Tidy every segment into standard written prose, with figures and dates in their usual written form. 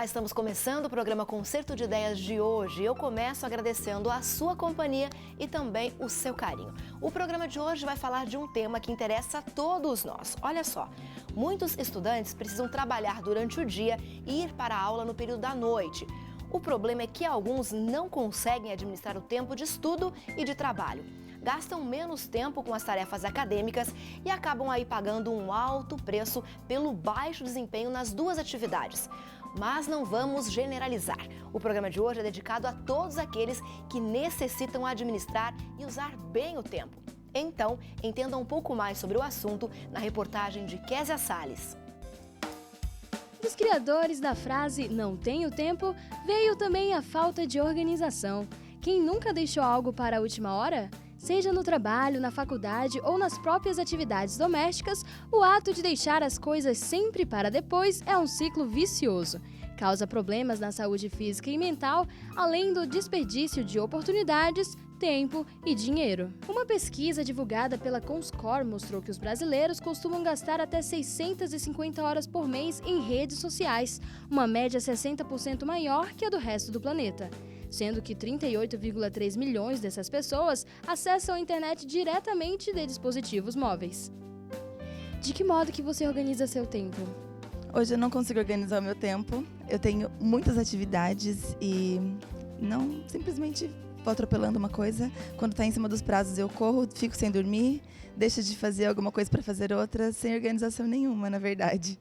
Olá, estamos começando o programa Concerto de Ideias de hoje. Eu começo agradecendo a sua companhia e também o seu carinho. O programa de hoje vai falar de um tema que interessa a todos nós. Olha só, muitos estudantes precisam trabalhar durante o dia e ir para a aula no período da noite. O problema é que alguns não conseguem administrar o tempo de estudo e de trabalho. Gastam menos tempo com as tarefas acadêmicas e acabam aí pagando um alto preço pelo baixo desempenho nas duas atividades. Mas não vamos generalizar. O programa de hoje é dedicado a todos aqueles que necessitam administrar e usar bem o tempo. Então, entenda um pouco mais sobre o assunto na reportagem de Késia Salles. Dos criadores da frase "não tenho tempo", veio também a falta de organização. Quem nunca deixou algo para a última hora? Seja no trabalho, na faculdade ou nas próprias atividades domésticas, o ato de deixar as coisas sempre para depois é um ciclo vicioso. Causa problemas na saúde física e mental, além do desperdício de oportunidades, tempo e dinheiro. Uma pesquisa divulgada pela Comscore mostrou que os brasileiros costumam gastar até 650 horas por mês em redes sociais, uma média 60% maior que a do resto do planeta. Sendo que 38,3 milhões dessas pessoas acessam a internet diretamente de dispositivos móveis. De que modo que você organiza seu tempo? Hoje eu não consigo organizar o meu tempo, eu tenho muitas atividades e não simplesmente vou atropelando uma coisa. Quando está em cima dos prazos eu corro, fico sem dormir, deixo de fazer alguma coisa para fazer outra, sem organização nenhuma, na verdade.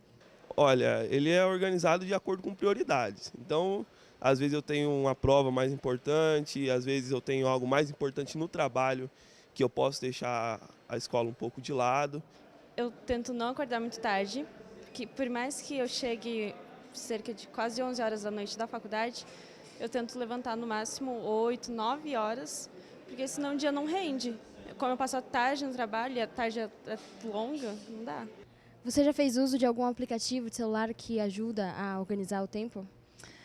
Olha, ele é organizado de acordo com prioridades. Então, às vezes eu tenho uma prova mais importante, às vezes eu tenho algo mais importante no trabalho, que eu posso deixar a escola um pouco de lado. Eu tento não acordar muito tarde, que por mais que eu chegue cerca de quase 11 horas da noite da faculdade, eu tento levantar no máximo 8, 9 horas, porque senão o dia não rende. Como eu passo a tarde no trabalho e a tarde é longa, não dá. Você já fez uso de algum aplicativo de celular que ajuda a organizar o tempo?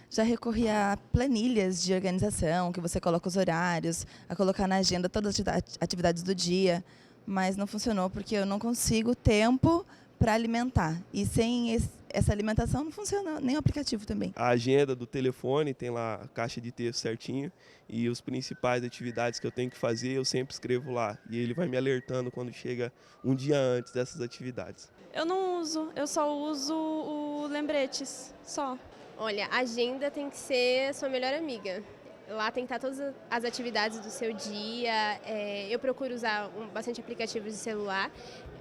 Já recorri a planilhas de organização, que você coloca os horários, a colocar na agenda todas as atividades do dia, mas não funcionou porque eu não consigo tempo para alimentar. E sem essa alimentação não funciona nem o aplicativo também. A agenda do telefone tem lá a caixa de texto certinho e os principais atividades que eu tenho que fazer eu sempre escrevo lá. E ele vai me alertando quando chega um dia antes dessas atividades. Eu não uso, eu só uso o lembretes, só. Olha, a agenda tem que ser sua melhor amiga. Lá tem que estar todas as atividades do seu dia. Eu procuro usar bastante aplicativos de celular.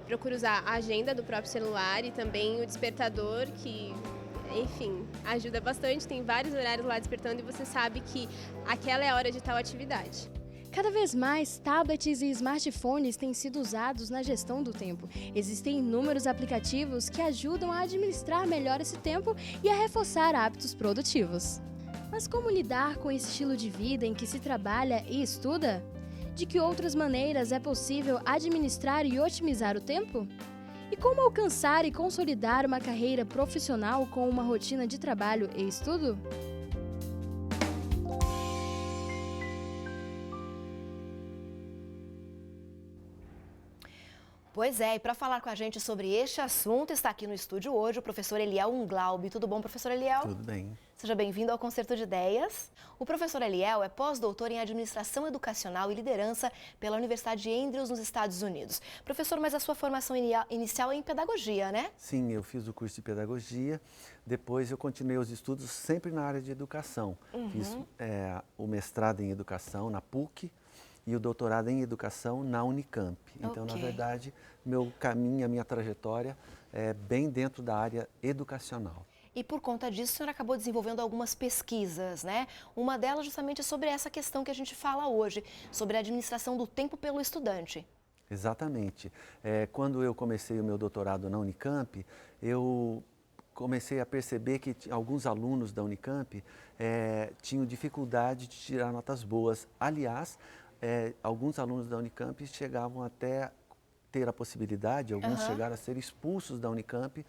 Procuro usar a agenda do próprio celular e também o despertador, que, enfim, ajuda bastante. Tem vários horários lá despertando e você sabe que aquela é a hora de tal atividade. Cada vez mais, tablets e smartphones têm sido usados na gestão do tempo. Existem inúmeros aplicativos que ajudam a administrar melhor esse tempo e a reforçar hábitos produtivos. Mas como lidar com esse estilo de vida em que se trabalha e estuda? De que outras maneiras é possível administrar e otimizar o tempo? E como alcançar e consolidar uma carreira profissional com uma rotina de trabalho e estudo? Pois é, e para falar com a gente sobre este assunto, está aqui no estúdio hoje o professor Eliel Unglaub. Tudo bom, professor Eliel? Tudo bem. Seja bem-vindo ao Concerto de Ideias. O professor Eliel é pós-doutor em Administração Educacional e Liderança pela Universidade de Andrews, nos Estados Unidos. Professor, mas a sua formação inicial é em pedagogia, né? Sim, eu fiz o curso de pedagogia, depois eu continuei os estudos sempre na área de educação. Fiz o mestrado em educação na PUC, e o doutorado em educação na Unicamp. Então, na verdade, meu caminho, a minha trajetória é bem dentro da área educacional. E por conta disso, o senhor acabou desenvolvendo algumas pesquisas, né? Uma delas justamente é sobre essa questão que a gente fala hoje, sobre a administração do tempo pelo estudante. Exatamente. Quando eu comecei o meu doutorado na Unicamp, eu comecei a perceber que alguns alunos da Unicamp tinham dificuldade de tirar notas boas. Aliás, alguns alunos da Unicamp chegavam até ter a possibilidade, alguns chegaram a ser expulsos da Unicamp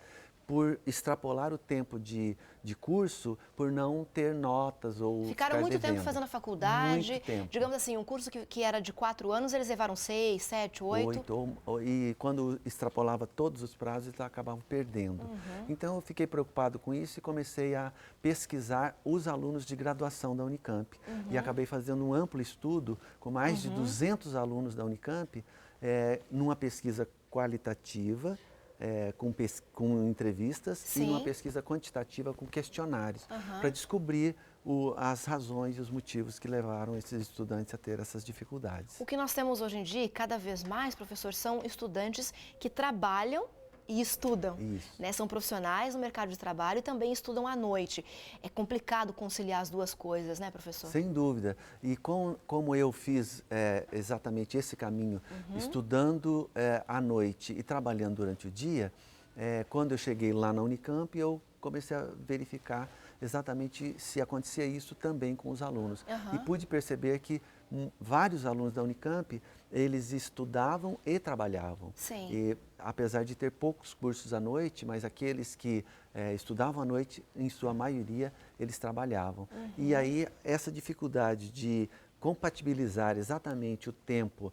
por extrapolar o tempo de curso, por não ter notas ou Ficaram ficar muito tempo devendo. fazendo a faculdade. Muito tempo. Digamos assim, um curso que era de 4 anos, eles levaram 6, 7, 8. E quando extrapolava todos os prazos, eles acabavam perdendo. Então, eu fiquei preocupado com isso e comecei a pesquisar os alunos de graduação da Unicamp. E acabei fazendo um amplo estudo com mais de 200 alunos da Unicamp, numa pesquisa qualitativa, com entrevistas, Sim. e numa pesquisa quantitativa com questionários, para descobrir as razões e os motivos que levaram esses estudantes a ter essas dificuldades. O que nós temos hoje em dia, cada vez mais, professor, são estudantes que trabalham e estudam. Isso. Né? São profissionais no mercado de trabalho e também estudam à noite. É complicado conciliar as duas coisas, né, professor? Sem dúvida. E como eu fiz exatamente esse caminho, estudando à noite e trabalhando durante o dia, quando eu cheguei lá na Unicamp, eu comecei a verificar exatamente se acontecia isso também com os alunos. E pude perceber que vários alunos da Unicamp, eles estudavam e trabalhavam. Sim. E, apesar de ter poucos cursos à noite, mas aqueles que estudavam à noite, em sua maioria, eles trabalhavam. E aí, essa dificuldade de compatibilizar exatamente o tempo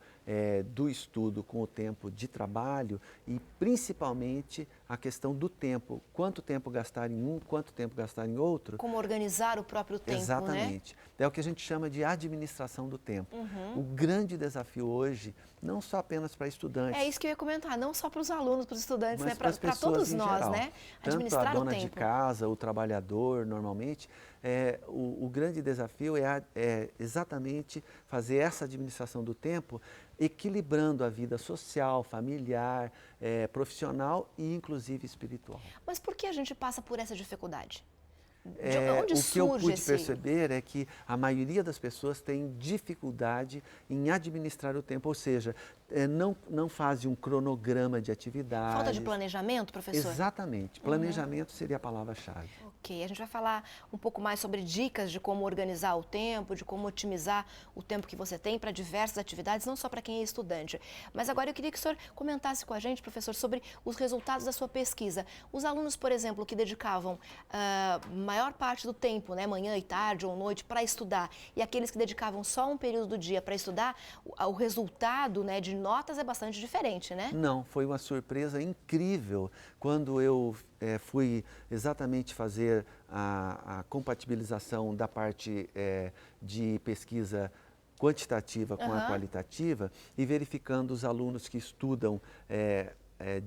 do estudo com o tempo de trabalho e principalmente a questão do tempo, quanto tempo gastar em um, quanto tempo gastar em outro. Como organizar o próprio tempo, Exatamente. né? É o que a gente chama de administração do tempo. O grande desafio hoje, não só apenas para estudantes. É isso que eu ia comentar, não só para os alunos, para os estudantes, mas né? Para todos em nós, geral. né? Tanto Administrar a dona o tempo. de casa, o trabalhador, normalmente, o grande desafio é exatamente fazer essa administração do tempo, equilibrando a vida social, familiar, profissional e inclusive espiritual. Mas por que a gente passa por essa dificuldade? De onde O que eu surge pude esse... perceber é que a maioria das pessoas tem dificuldade em administrar o tempo, ou seja, não fazem um cronograma de atividades. Falta de planejamento, professor? Exatamente. Planejamento seria a palavra-chave. Ok, a gente vai falar um pouco mais sobre dicas de como organizar o tempo, de como otimizar o tempo que você tem para diversas atividades, não só para quem é estudante. Mas agora eu queria que o senhor comentasse com a gente, professor, sobre os resultados da sua pesquisa. Os alunos, por exemplo, que dedicavam maior parte do tempo, né, manhã e tarde ou noite, para estudar, e aqueles que dedicavam só um período do dia para estudar, o resultado, né, de notas é bastante diferente, né? Não, foi uma surpresa incrível quando eu fui exatamente fazer a compatibilização da parte de pesquisa quantitativa com a qualitativa e verificando os alunos que estudam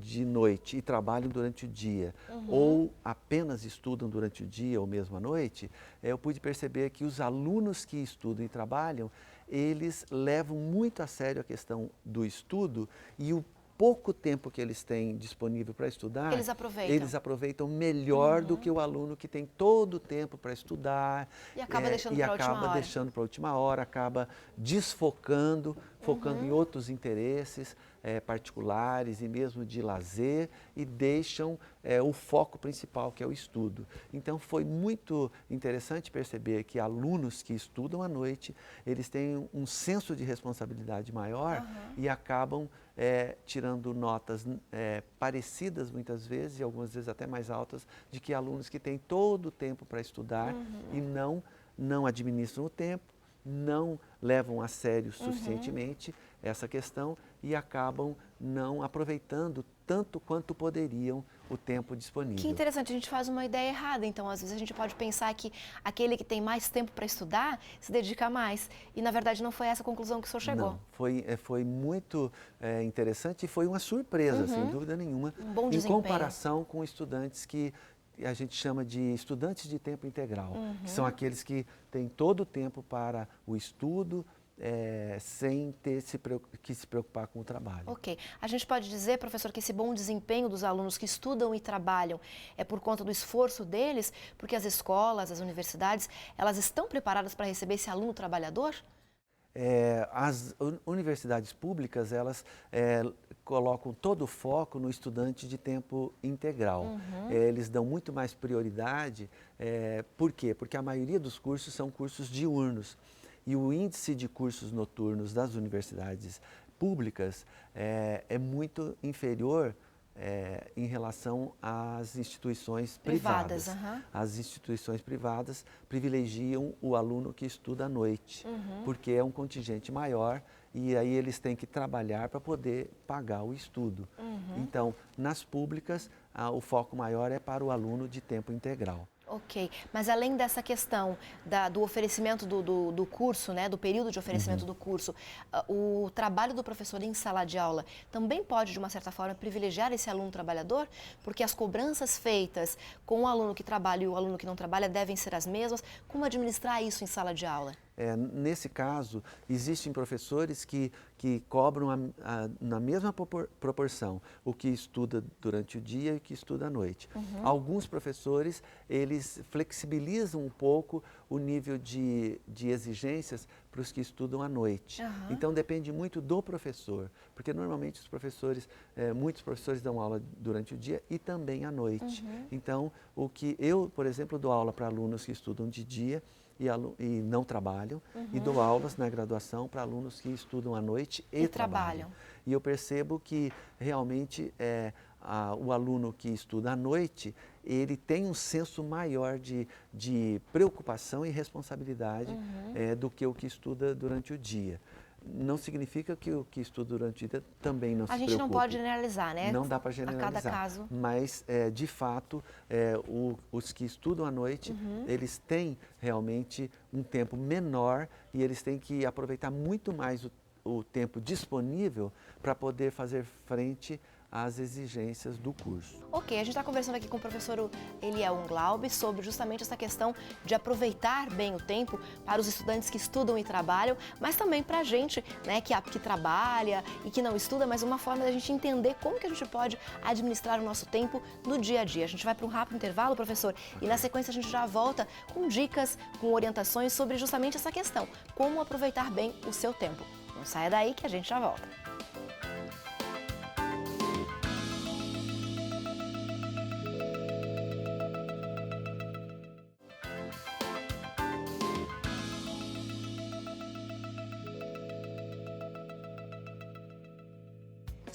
de noite e trabalham durante o dia, ou apenas estudam durante o dia ou mesmo à noite, eu pude perceber que os alunos que estudam e trabalham, eles levam muito a sério a questão do estudo e o pouco tempo que eles têm disponível para estudar, eles aproveitam melhor do que o aluno que tem todo o tempo para estudar e acaba deixando para a última hora, acaba desfocando, focando em outros interesses particulares e mesmo de lazer e deixam o foco principal, que é o estudo. Então, foi muito interessante perceber que alunos que estudam à noite, eles têm um senso de responsabilidade maior e acabam tirando notas parecidas muitas vezes, e algumas vezes até mais altas, de que alunos que têm todo o tempo para estudar e não administram o tempo, não levam a sério suficientemente essa questão e acabam não aproveitando tanto quanto poderiam o tempo disponível. Que interessante, a gente faz uma ideia errada, então às vezes a gente pode pensar que aquele que tem mais tempo para estudar se dedica mais e na verdade não foi essa a conclusão que o senhor chegou. Não, foi muito interessante e foi uma surpresa, sem dúvida nenhuma, Um bom em desempenho. comparação com estudantes que a gente chama de estudantes de tempo integral, que são aqueles que têm todo o tempo para o estudo, sem ter que se preocupar com o trabalho. Ok. A gente pode dizer, professor, que esse bom desempenho dos alunos que estudam e trabalham é por conta do esforço deles, porque as escolas, as universidades, elas estão preparadas para receber esse aluno trabalhador? As universidades públicas, elas colocam todo o foco no estudante de tempo integral. Eles dão muito mais prioridade. Por quê? Porque a maioria dos cursos são cursos diurnos. E o índice de cursos noturnos das universidades públicas é muito inferior em relação às instituições privadas. Aham. As instituições privadas privilegiam o aluno que estuda à noite, porque é um contingente maior e aí eles têm que trabalhar para poder pagar o estudo. Então, nas públicas, o foco maior é para o aluno de tempo integral. Ok, mas além dessa questão do oferecimento do curso, né, do período de oferecimento do curso, o trabalho do professor em sala de aula também pode, de uma certa forma, privilegiar esse aluno trabalhador? Porque as cobranças feitas com o aluno que trabalha e o aluno que não trabalha devem ser as mesmas. Como administrar isso em sala de aula? Nesse caso, existem professores que cobram na mesma proporção o que estuda durante o dia e o que estuda à noite. Alguns professores, eles flexibilizam um pouco o nível de exigências para os que estudam à noite. Então, depende muito do professor, porque normalmente os professores, muitos professores dão aula durante o dia e também à noite. Então, o que eu, por exemplo, dou aula para alunos que estudam de dia e não trabalham, e dou aulas na graduação para alunos que estudam à noite e trabalham. E eu percebo que realmente o aluno que estuda à noite, ele tem um senso maior de preocupação e responsabilidade do que o que estuda durante o dia. Não significa que o que estuda durante o dia também não se preocupe. A gente não pode generalizar, né? Não dá para generalizar. A cada caso. Mas, de fato, os que estudam à noite, eles têm realmente um tempo menor e eles têm que aproveitar muito mais o tempo disponível para poder fazer frente às exigências do curso. Ok, a gente está conversando aqui com o professor Eliel Unglaub sobre justamente essa questão de aproveitar bem o tempo para os estudantes que estudam e trabalham, mas também para a gente, né, que trabalha e que não estuda, mas uma forma da gente entender como que a gente pode administrar o nosso tempo no dia a dia. A gente vai para um rápido intervalo, professor, e na sequência a gente já volta com dicas, com orientações sobre justamente essa questão, como aproveitar bem o seu tempo. Não saia daí que a gente já volta.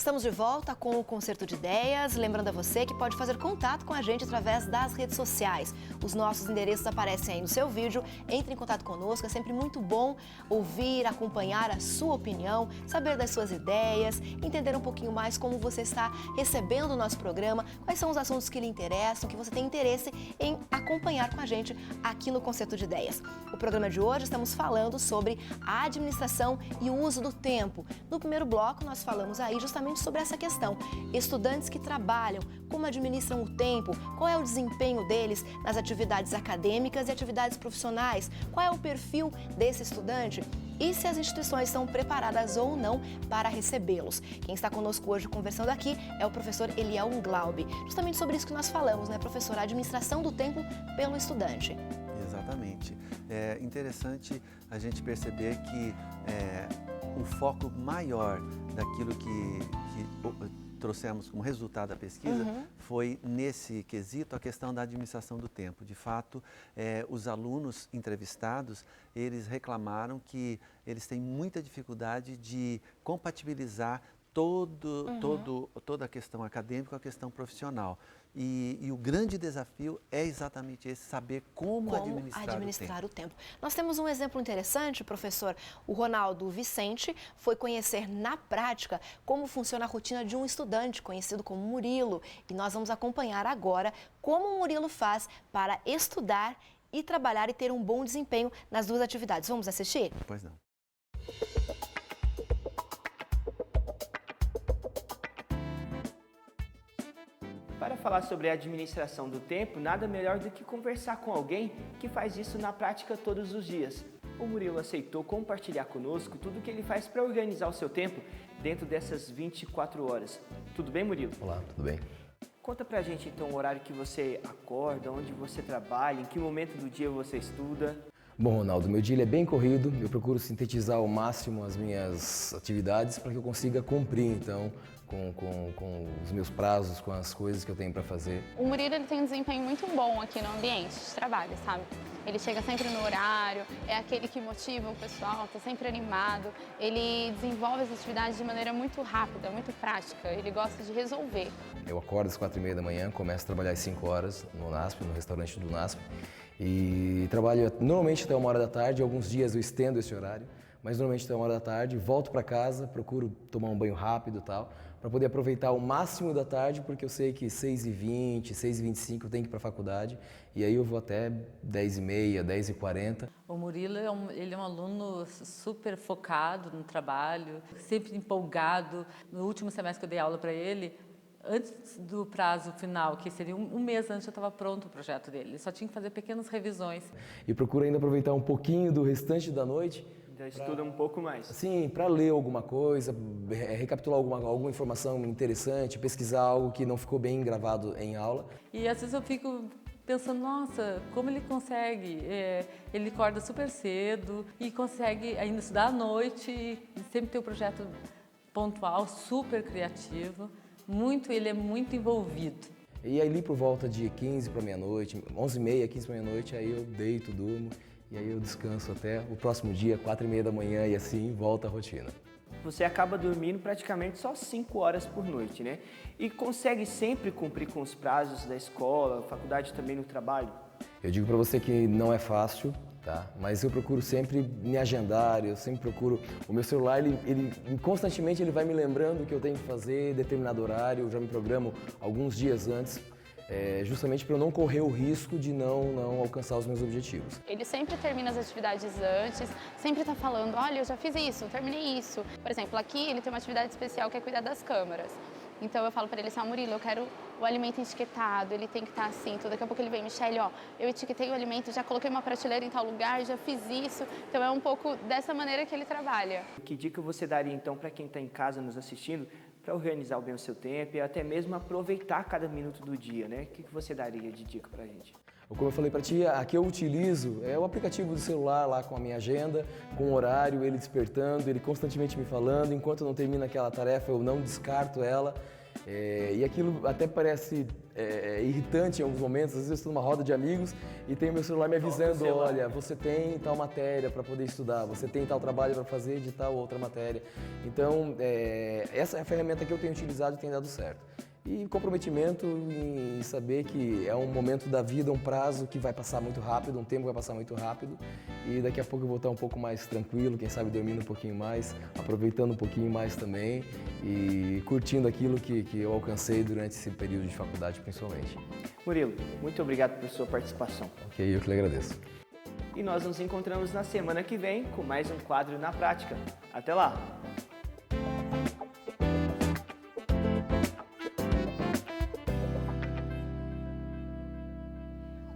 Estamos de volta com o Concerto de Ideias. Lembrando a você que pode fazer contato com a gente através das redes sociais. Os nossos endereços aparecem aí no seu vídeo. Entre em contato conosco, é sempre muito bom ouvir, acompanhar a sua opinião, saber das suas ideias, entender um pouquinho mais como você está recebendo o nosso programa, quais são os assuntos que lhe interessam, que você tem interesse em acompanhar com a gente aqui no Concerto de Ideias. O programa de hoje estamos falando sobre a administração e o uso do tempo. No primeiro bloco, nós falamos aí justamente sobre essa questão. Estudantes que trabalham, como administram o tempo, qual é o desempenho deles nas atividades acadêmicas e atividades profissionais, qual é o perfil desse estudante e se as instituições estão preparadas ou não para recebê-los. Quem está conosco hoje conversando aqui é o professor Eliel Unglaub. Justamente sobre isso que nós falamos, né, professor? A administração do tempo pelo estudante. Exatamente. É interessante a gente perceber que o foco maior daquilo que trouxemos como resultado da pesquisa foi, nesse quesito, a questão da administração do tempo. De fato, os alunos entrevistados, eles reclamaram que eles têm muita dificuldade de compatibilizar toda a questão acadêmica com a questão profissional. E o grande desafio é exatamente esse, saber como administrar o tempo. Nós temos um exemplo interessante, professor. O Ronaldo Vicente foi conhecer na prática como funciona a rotina de um estudante conhecido como Murilo. E nós vamos acompanhar agora como o Murilo faz para estudar e trabalhar e ter um bom desempenho nas duas atividades. Vamos assistir? Pois não. Para falar sobre a administração do tempo, nada melhor do que conversar com alguém que faz isso na prática todos os dias. O Murilo aceitou compartilhar conosco tudo o que ele faz para organizar o seu tempo dentro dessas 24 horas. Tudo bem, Murilo? Olá, tudo bem? Conta pra gente então o horário que você acorda, onde você trabalha, em que momento do dia você estuda. Bom, Ronaldo, meu dia é bem corrido, eu procuro sintetizar ao máximo as minhas atividades para que eu consiga cumprir, então, com os meus prazos, com as coisas que eu tenho para fazer. O Murilo tem um desempenho muito bom aqui no ambiente de trabalho, sabe? Ele chega sempre no horário, é aquele que motiva o pessoal, está sempre animado. Ele desenvolve as atividades de maneira muito rápida, muito prática. Ele gosta de resolver. Eu acordo às 4h30 da manhã, começo a trabalhar às 5 horas no NASP, no restaurante do NASP. E trabalho normalmente até 1h da tarde, alguns dias eu estendo esse horário, mas normalmente até 1h da tarde, volto para casa, procuro tomar um banho rápido e tal, para poder aproveitar o máximo da tarde, porque eu sei que 6h20, 6h25 eu tenho que ir para a faculdade, e aí eu vou até 10h30, 10h40. O Murilo ele é um aluno super focado no trabalho, sempre empolgado. No último semestre que eu dei aula para ele, antes do prazo final, que seria um mês antes, já estava pronto o projeto dele. Ele só tinha que fazer pequenas revisões. E procuro ainda aproveitar um pouquinho do restante da noite. Já estuda um pouco mais. Sim, para ler alguma coisa, recapitular alguma informação interessante, pesquisar algo que não ficou bem gravado em aula. E às vezes eu fico pensando, nossa, como ele consegue? Ele acorda super cedo e consegue ainda estudar à noite, e sempre ter um projeto pontual, super criativo. Ele é muito envolvido. E ali por volta de 15 para meia-noite, 11h30, 15 para meia-noite, aí eu deito, durmo e aí eu descanso até o próximo dia, 4h30 da manhã e assim volta a rotina. Você acaba dormindo praticamente só 5 horas por noite, né? E consegue sempre cumprir com os prazos da escola, faculdade também no trabalho? Eu digo para você que não é fácil, tá? Mas eu procuro sempre me agendar, eu sempre procuro... O meu celular, ele constantemente ele vai me lembrando o que eu tenho que fazer, determinado horário, eu já me programo alguns dias antes, justamente para eu não correr o risco de não alcançar os meus objetivos. Ele sempre termina as atividades antes, sempre está falando, olha, eu já fiz isso, terminei isso. Por exemplo, aqui ele tem uma atividade especial que é cuidar das câmeras. Então eu falo para ele assim, Murilo, eu quero o alimento etiquetado, ele tem que estar assim. Então daqui a pouco ele vem, Michele, ó, eu etiquetei o alimento, já coloquei uma prateleira em tal lugar, já fiz isso. Então é um pouco dessa maneira que ele trabalha. Que dica você daria então para quem está em casa nos assistindo para organizar bem o seu tempo e até mesmo aproveitar cada minuto do dia, né? O que você daria de dica para a gente? Como eu falei para ti, a que eu utilizo é o aplicativo do celular lá com a minha agenda, com o horário, ele despertando, ele constantemente me falando, enquanto não termina aquela tarefa eu não descarto ela. E aquilo até parece irritante em alguns momentos, às vezes eu estou numa roda de amigos e tem o meu celular me avisando, olha, você tem tal matéria para poder estudar, você tem tal trabalho para fazer de tal outra matéria. Então, essa é a ferramenta que eu tenho utilizado e tem dado certo. E comprometimento em saber que é um momento da vida, um prazo que vai passar muito rápido, um tempo que vai passar muito rápido e daqui a pouco eu vou estar um pouco mais tranquilo, quem sabe dormindo um pouquinho mais, aproveitando um pouquinho mais também e curtindo aquilo que eu alcancei durante esse período de faculdade principalmente. Murilo, muito obrigado por sua participação. Ok, eu que lhe agradeço. E nós nos encontramos na semana que vem com mais um quadro na prática. Até lá!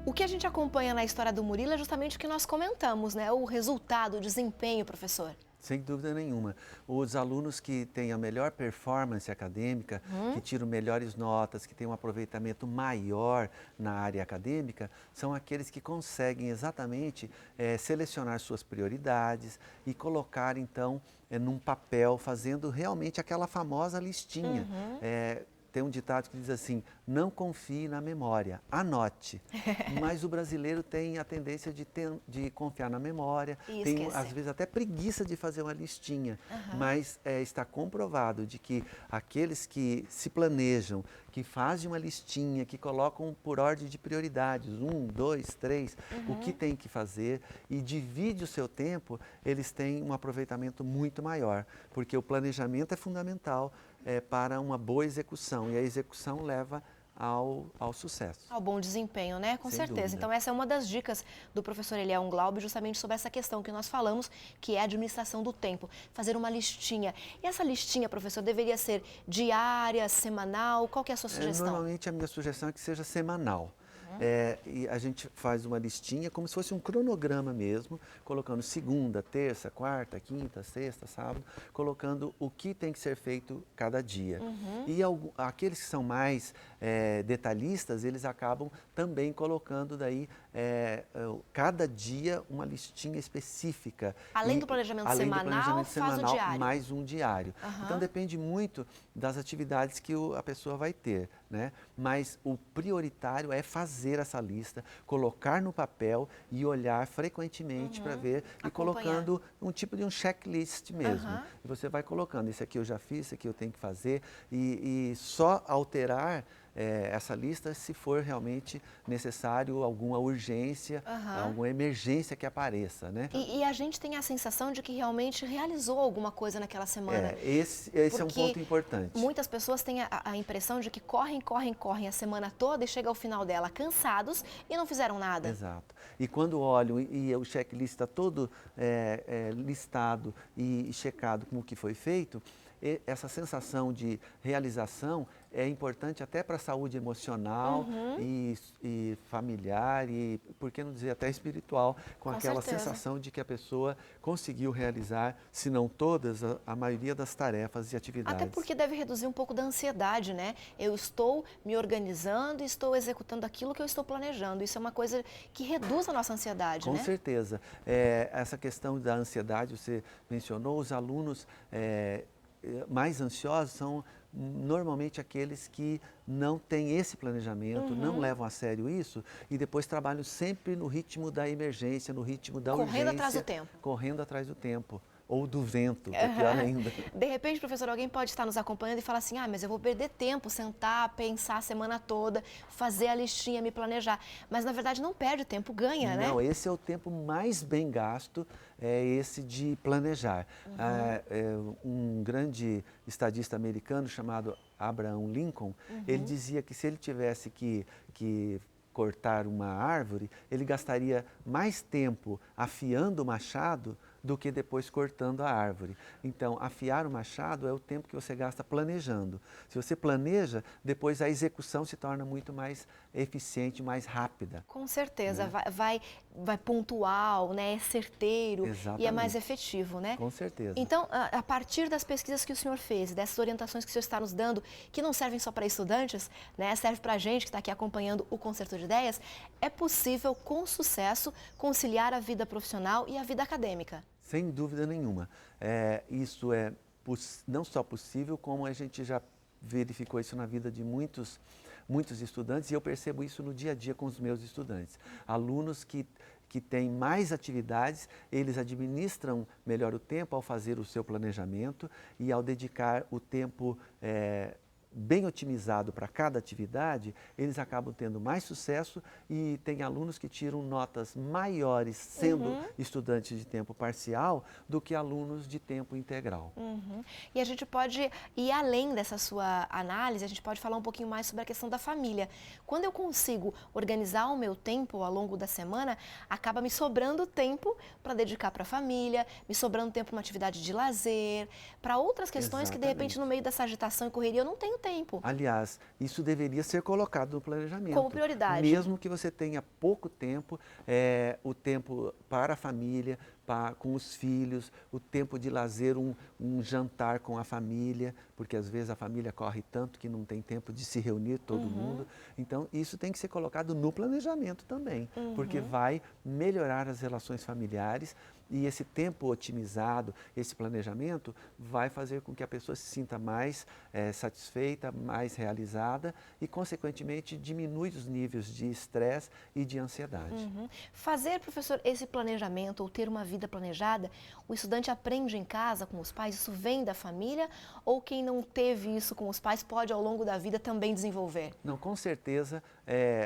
O que a gente acompanha na história do Murilo é justamente o que nós comentamos, né? O resultado, o desempenho, professor. Sem dúvida nenhuma. Os alunos que têm a melhor performance acadêmica, que tiram melhores notas, que têm um aproveitamento maior na área acadêmica, são aqueles que conseguem exatamente selecionar suas prioridades e colocar, então, num papel, fazendo realmente aquela famosa listinha. Tem um ditado que diz assim, não confie na memória, anote. Mas o brasileiro tem a tendência de confiar na memória, tem às vezes até preguiça de fazer uma listinha. Mas está comprovado de que aqueles que se planejam, que fazem uma listinha, que colocam por ordem de prioridades, 1, 2, 3, o que tem que fazer e divide o seu tempo, eles têm um aproveitamento muito maior. Porque o planejamento é fundamental para uma boa execução e a execução leva ao sucesso. Ao bom desempenho, né? Com certeza. Dúvida. Então essa é uma das dicas do professor Eliel Glaub, justamente sobre essa questão que nós falamos, que é a administração do tempo. Fazer uma listinha. E essa listinha, professor, deveria ser diária, semanal? Qual que é a sua sugestão? Normalmente a minha sugestão é que seja semanal. E a gente faz uma listinha como se fosse um cronograma mesmo, colocando segunda, terça, quarta, quinta, sexta, sábado, colocando o que tem que ser feito cada dia. E aqueles que são mais detalhistas, eles acabam também colocando daí cada dia uma listinha específica. Além do planejamento semanal, faz o diário. Mais um diário. Então depende muito das atividades que a pessoa vai ter, né? Mas o prioritário é fazer essa lista, colocar no papel e olhar frequentemente para ver e colocando um tipo de um checklist mesmo. E você vai colocando, isso aqui eu já fiz, isso aqui eu tenho que fazer e só alterar essa lista se for realmente necessário alguma urgência, alguma emergência que apareça, né? E a gente tem a sensação de que realmente realizou alguma coisa naquela semana. Esse é um ponto importante. Muitas pessoas têm a impressão de que correm a semana toda e chega ao final dela cansados e não fizeram nada. Exato. E quando olham e o checklist está todo listado e checado com o que foi feito, essa sensação de realização é importante até para a saúde emocional e familiar e, por que não dizer, até espiritual, com aquela sensação de que a pessoa conseguiu realizar, se não todas, a maioria das tarefas e atividades. Até porque deve reduzir um pouco da ansiedade, né? Eu estou me organizando e estou executando aquilo que eu estou planejando. Isso é uma coisa que reduz a nossa ansiedade, né? Com certeza. Essa questão da ansiedade, você mencionou, os alunos mais ansiosos são normalmente aqueles que não têm esse planejamento, não levam a sério isso e depois trabalham sempre no ritmo da emergência, no ritmo da urgência. Correndo atrás do tempo. Correndo atrás do tempo. Ou do vento, que é pior ainda. De repente, professor, alguém pode estar nos acompanhando e falar assim, mas eu vou perder tempo, sentar, pensar a semana toda, fazer a listinha, me planejar. Mas, na verdade, não perde tempo, ganha, né? Não, esse é o tempo mais bem gasto, esse de planejar. Um grande estadista americano chamado Abraham Lincoln, ele dizia que se ele tivesse que cortar uma árvore, ele gastaria mais tempo afiando o machado do que depois cortando a árvore. Então, afiar o machado é o tempo que você gasta planejando. Se você planeja, depois a execução se torna muito mais eficiente, mais rápida. Com certeza, né? vai pontual, né? É certeiro. Exatamente. E é mais efetivo, né? Com certeza. Então, a partir das pesquisas que o senhor fez, dessas orientações que o senhor está nos dando, que não servem só para estudantes, né? Serve para a gente que está aqui acompanhando o Concerto de Ideias, é possível, com sucesso, conciliar a vida profissional e a vida acadêmica. Sem dúvida nenhuma. Isso é não só possível, como a gente já verificou isso na vida de muitos estudantes, e eu percebo isso no dia a dia com os meus estudantes. Alunos que têm mais atividades, eles administram melhor o tempo ao fazer o seu planejamento e ao dedicar o tempo bem otimizado para cada atividade, eles acabam tendo mais sucesso e tem alunos que tiram notas maiores sendo estudantes de tempo parcial do que alunos de tempo integral. E a gente pode ir além dessa sua análise, a gente pode falar um pouquinho mais sobre a questão da família. Quando eu consigo organizar o meu tempo ao longo da semana, acaba me sobrando tempo para dedicar para a família, me sobrando tempo para uma atividade de lazer, para outras questões que de repente no meio dessa agitação e correria eu não tenho tempo. Aliás, isso deveria ser colocado no planejamento. Como prioridade. Mesmo que você tenha pouco tempo, o tempo para a família, com os filhos, o tempo de lazer, um jantar com a família, porque às vezes a família corre tanto que não tem tempo de se reunir todo mundo. Então, isso tem que ser colocado no planejamento também, porque vai melhorar as relações familiares e esse tempo otimizado, esse planejamento, vai fazer com que a pessoa se sinta mais satisfeita, mais realizada e, consequentemente, diminui os níveis de estresse e de ansiedade. Fazer, professor, esse planejamento ou ter uma vida planejada, o estudante aprende em casa com os pais, isso vem da família ou quem não teve isso com os pais pode ao longo da vida também desenvolver? Não, com certeza,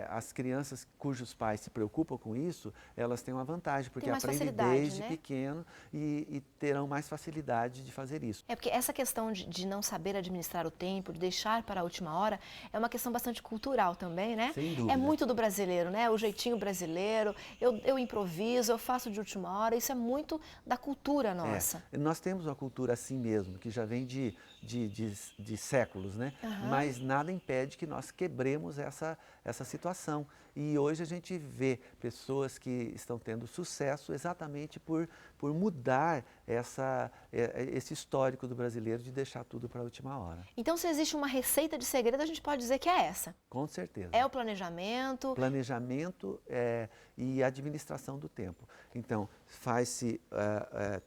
as crianças cujos pais se preocupam com isso, elas têm uma vantagem, porque aprendem desde pequeno e terão mais facilidade de fazer isso. Porque essa questão de não saber administrar o tempo, de deixar para a última hora, é uma questão bastante cultural também, né? Sem dúvida. É muito do brasileiro, né? O jeitinho brasileiro, eu improviso, eu faço de última hora, isso é muito da cultura nossa. Nós temos uma cultura assim mesmo, que já vem de séculos, né? Mas nada impede que nós quebremos essa situação. E hoje a gente vê pessoas que estão tendo sucesso exatamente por por mudar esse histórico do brasileiro de deixar tudo para a última hora. Então, se existe uma receita de segredo, a gente pode dizer que é essa. Com certeza. É o planejamento. Planejamento e administração do tempo. Então, faz-se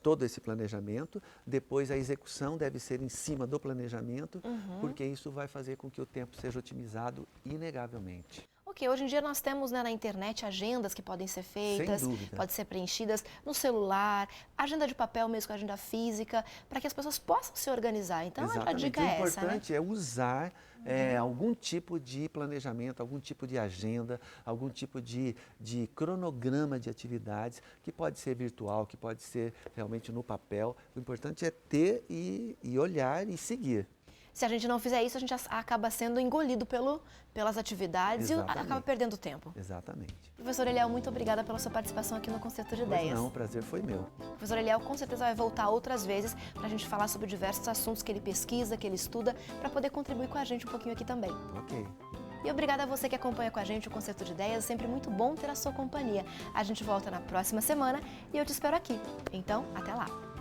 todo esse planejamento, depois a execução deve ser em cima do planejamento, porque isso vai fazer com que o tempo seja otimizado inegavelmente. Ok, hoje em dia nós temos, né, na internet agendas que podem ser feitas, Sem dúvida. podem ser preenchidas no celular, agenda de papel mesmo com agenda física, para que as pessoas possam se organizar. Então, a dica é essa, né? O importante é usar algum tipo de planejamento, algum tipo de agenda, algum tipo de cronograma de atividades, que pode ser virtual, que pode ser realmente no papel. O importante é ter e olhar e seguir. Se a gente não fizer isso, a gente acaba sendo engolido pelas atividades. Exatamente. E acaba perdendo tempo. Exatamente. Professor Eliel, muito obrigada pela sua participação aqui no Concerto de Ideias. Não, o prazer foi meu. O professor Eliel com certeza vai voltar outras vezes para a gente falar sobre diversos assuntos que ele pesquisa, que ele estuda, para poder contribuir com a gente um pouquinho aqui também. Ok. E obrigada a você que acompanha com a gente o Concerto de Ideias. É sempre muito bom ter a sua companhia. A gente volta na próxima semana e eu te espero aqui. Então, até lá!